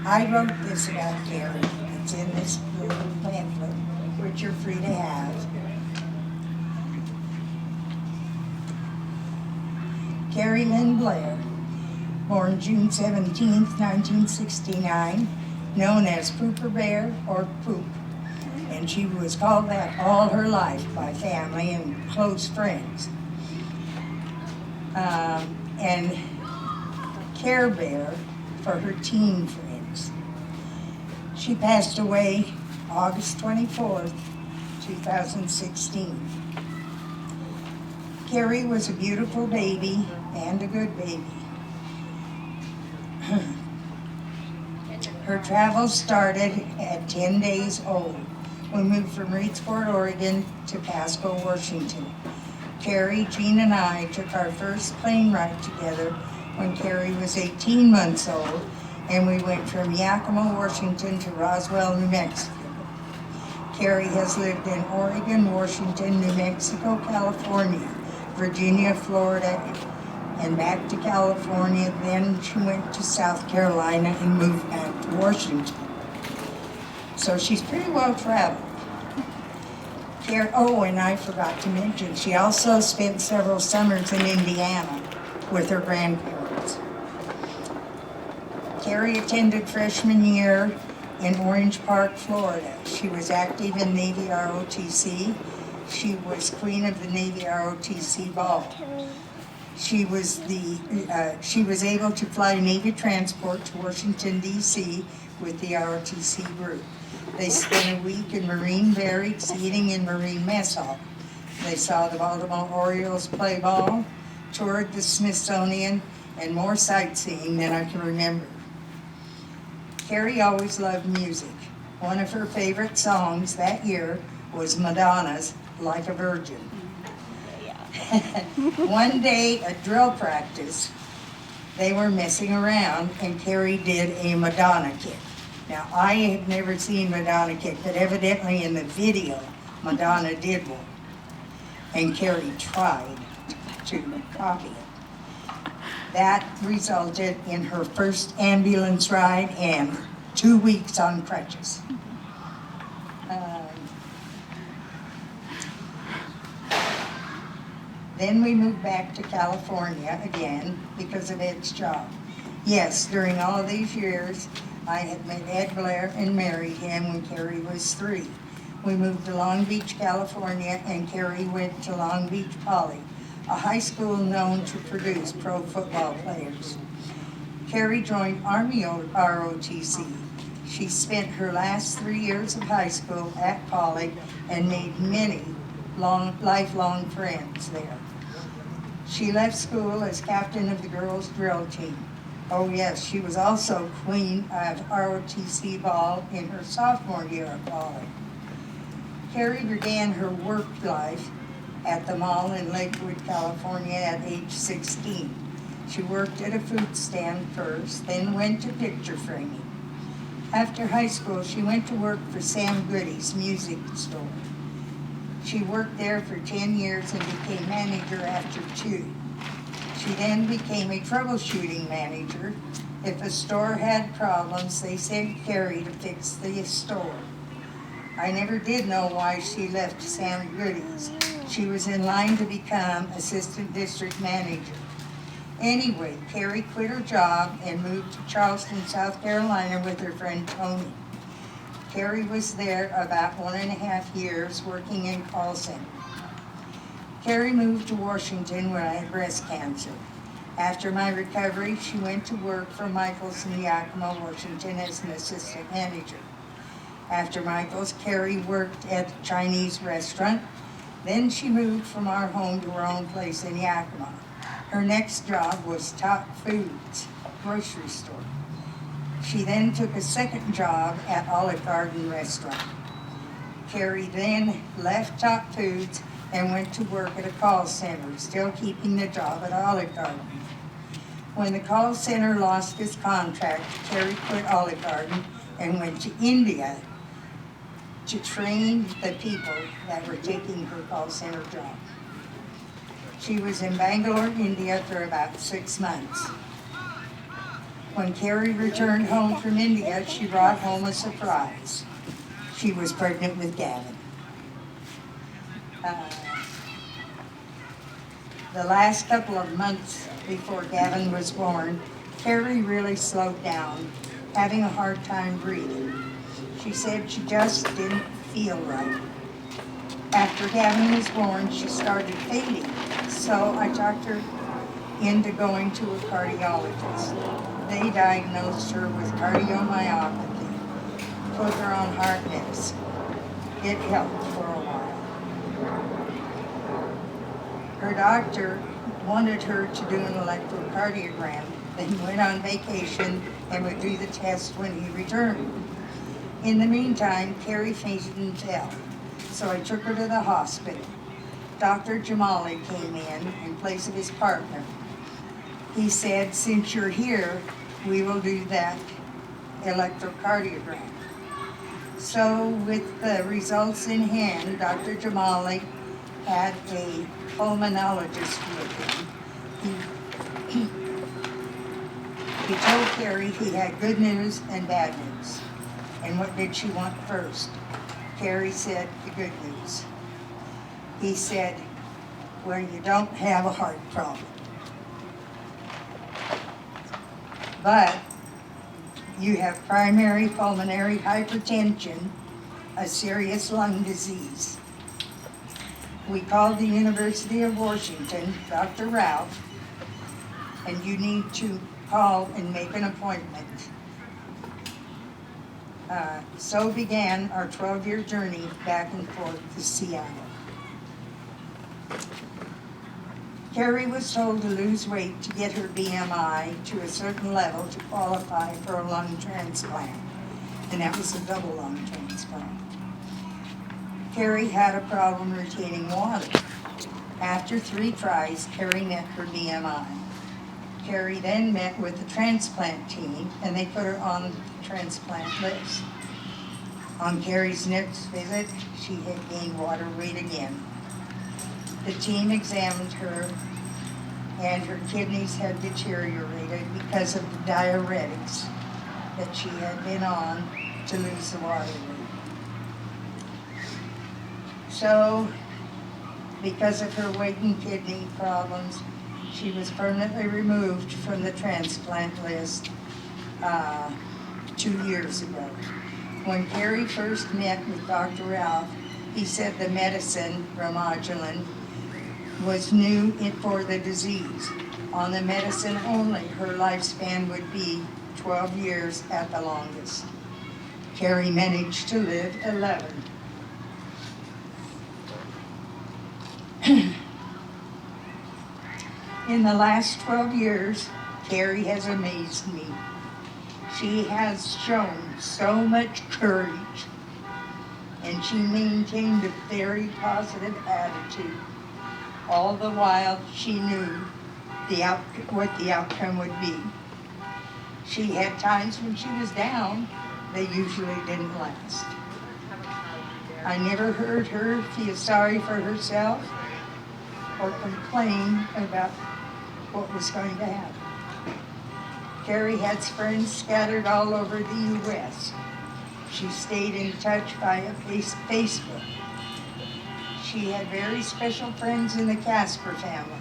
I wrote this about Carrie. It's in this little pamphlet, which you're free to have. Carrie Lynn Blair, born June 17th, 1969, known as Pooper Bear or Poop. And she was called that all her life by family and close friends. And Care Bear for her teen friends. She passed away August 24th, 2016. Carrie was a beautiful baby and a good baby. Her travels started at 10 days old. We moved from Reedsport, Oregon to Pasco, Washington. Carrie, Jean, and I took our first plane ride together when Carrie was 18 months old, and we went from Yakima, Washington to Roswell, New Mexico. Carrie has lived in Oregon, Washington, New Mexico, California, Virginia, Florida, and back to California. Then she went to South Carolina and moved back to Washington. So she's pretty well traveled. Oh, and I forgot to mention, she also spent several summers in Indiana with her grandparents. Carrie attended freshman year in Orange Park, Florida. She was active in Navy ROTC. She was queen of the Navy ROTC ball. She was able to fly Navy transport to Washington, D.C. with the ROTC group. They spent a week in Marine barracks, eating in Marine mess hall. They saw the Baltimore Orioles play ball, toured the Smithsonian, and more sightseeing than I can remember. Carrie always loved music. One of her favorite songs that year was Madonna's Like a Virgin. One day at drill practice, they were messing around and Carrie did a Madonna kick. Now, I have never seen Madonna kick, but evidently in the video, Madonna did one. And Carrie tried to copy it. That resulted in her first ambulance ride and 2 weeks on crutches. Then we moved back to California again because of Ed's job. Yes, during all of these years, I had met Ed Blair and married him when Carrie was 3. We moved to Long Beach, California, and Carrie went to Long Beach Poly, a high school known to produce pro football players. Carrie joined Army ROTC. She spent her last 3 years of high school at Poly and made many lifelong friends there. She left school as captain of the girls' drill team. Oh yes, she was also queen of ROTC ball in her sophomore year at Poly. Carrie began her work life at the mall in Lakewood, California at age 16. She worked at a food stand first, then went to picture framing. After high school, she went to work for Sam Goody's music store. She worked there for 10 years and became manager after 2. She then became a troubleshooting manager. If a store had problems, they sent Carrie to fix the store. I never did know why she left Sam Goody's. She was in line to become assistant district manager. Anyway, Carrie quit her job and moved to Charleston, South Carolina with her friend Tony. Carrie was there about 1.5 years working in call center. Carrie moved to Washington when I had breast cancer. After my recovery, she went to work for Michael's in Yakima, Washington as an assistant manager. After Michael's, Carrie worked at a Chinese restaurant. Then she moved from our home to her own place in Yakima. Her next job was Top Foods grocery store. She then took a second job at Olive Garden restaurant. Carrie then left Top Foods and went to work at a call center, still keeping the job at Olive Garden. When the call center lost its contract, Carrie quit Olive Garden and went to India to train the people that were taking her call center job. She was in Bangalore, India for about 6 months. When Carrie returned home from India, she brought home a surprise. She was pregnant with Gavin. The last couple of months before Gavin was born, Carrie really slowed down, having a hard time breathing. She said she just didn't feel right. After Gavin was born, she started fading, so I talked her into going to a cardiologist. They diagnosed her with cardiomyopathy, put her on heart medicine. It helped for a while. Her doctor wanted her to do an electrocardiogram, then went on vacation and would do the test when he returned. In the meantime, Carrie fainted and fell, so I took her to the hospital. Dr. Jamali came in place of his partner. He said, since you're here, we will do that electrocardiogram. So with the results in hand, Dr. Jamali had a pulmonologist with him. He told Carrie he had good news and bad news. And what did she want first? Carrie said the good news. He said, well, you don't have a heart problem. But you have primary pulmonary hypertension, a serious lung disease. We called the University of Washington, Dr. Ralph, and you need to call and make an appointment. So began our 12-year journey back and forth to Seattle. Carrie was told to lose weight to get her BMI to a certain level to qualify for a lung transplant, and that was a double lung transplant. Carrie had a problem retaining water. After 3 tries, Carrie met her BMI. Carrie then met with the transplant team, and they put her on the transplant list. On Carrie's next visit, she had gained water weight again. The team examined her, and her kidneys had deteriorated because of the diuretics that she had been on to lose the water weight. So, because of her weight and kidney problems, she was permanently removed from the transplant list 2 years ago. When Carrie first met with Dr. Ralph, he said the medicine, Remodulin, was new for the disease. On the medicine only, her lifespan would be 12 years at the longest. Carrie managed to live 11. In the last 12 years, Carrie has amazed me. She has shown so much courage, and she maintained a very positive attitude. All the while, she knew what the outcome would be. She had times when she was down. They usually didn't last. I never heard her feel sorry for herself or complain about what was going to happen. Carrie had friends scattered all over the U.S. She stayed in touch via Facebook. She had very special friends in the Casper family.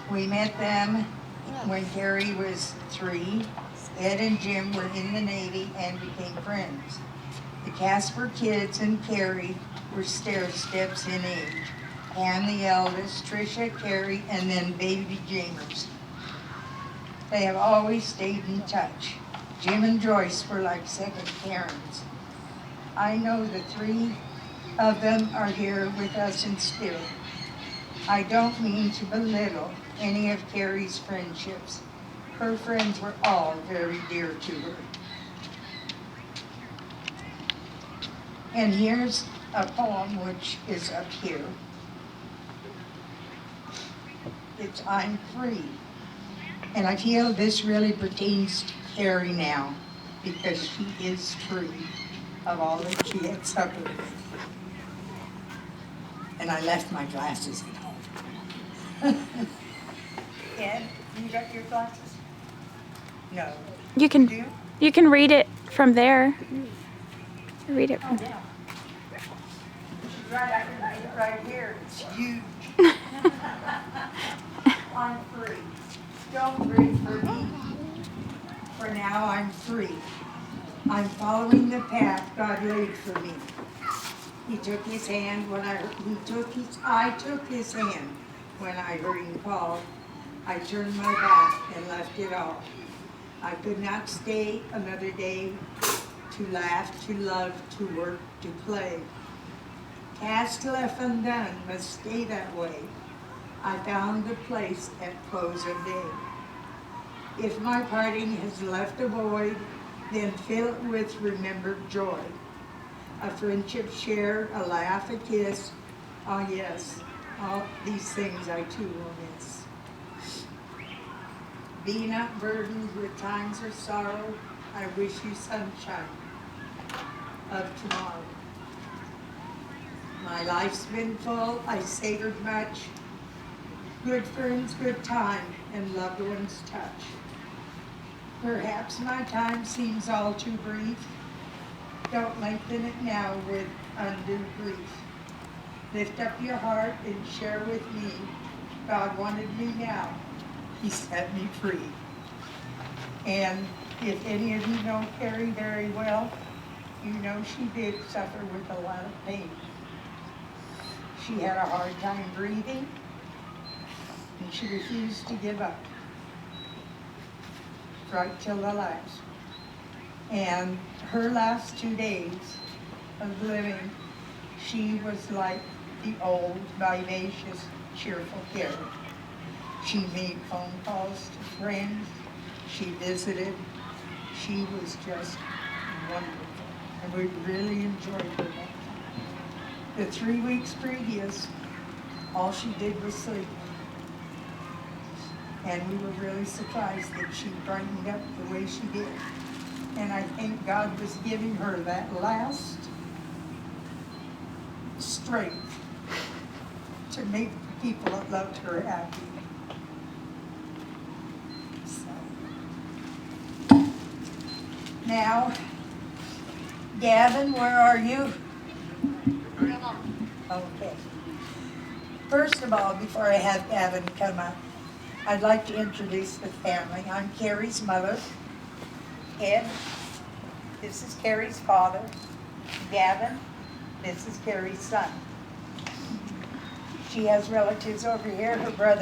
We met them when Carrie was 3. Ed and Jim were in the Navy and became friends. The Casper kids and Carrie were stair-steps in age. Ann the eldest, Tricia, Carrie, and then baby Jamers. They have always stayed in touch. Jim and Joyce were like second parents. I know the 3 of them are here with us in spirit. I don't mean to belittle any of Carrie's friendships. Her friends were all very dear to her. And here's a poem which is up here. It's I'm Free. And I feel this really pertains to Carrie now, because she is free of all that she had suffered with. And I left my glasses at home. Ed, you got your glasses? No. You Do? can read it from there. Read it Oh, from yeah. Right, I can read it right here. It's huge. I'm free. Don't breathe for me. For now, I'm free. I'm following the path God laid for me. He took his hand when I took his hand when I heard him call. I turned my back and left it all. I could not stay another day to laugh, to love, to work, to play. Task left undone must stay that way. I found the place at close of day. If my parting has left a void, then fill it with remembered joy. A friendship shared, a laugh, a kiss. Ah, yes, all these things I too will miss. Be not burdened with times of sorrow. I wish you sunshine of tomorrow. My life's been full, I savored much. Good friends, good time, and loved ones touch. Perhaps my time seems all too brief. Don't lengthen it now with undue grief. Lift up your heart and share with me. God wanted me now. He set me free. And if any of you know Carrie very well, you know she did suffer with a lot of pain. She had a hard time breathing, and she refused to give up right till the last. And her last 2 days of living, she was like the old, vivacious, cheerful Carrie. She made phone calls to friends. She visited. She was just wonderful. And we really enjoyed her that time. The 3 weeks previous, all she did was sleep. And we were really surprised that she brightened up the way she did. And I think God was giving her that last strength to make the people that loved her happy. So. Now, Gavin, where are you? Okay. First of all, before I have Gavin come up, I'd like to introduce the family. I'm Carrie's mother, Ed. This is Carrie's father, Gavin. This is Carrie's son. She has relatives over here, her brother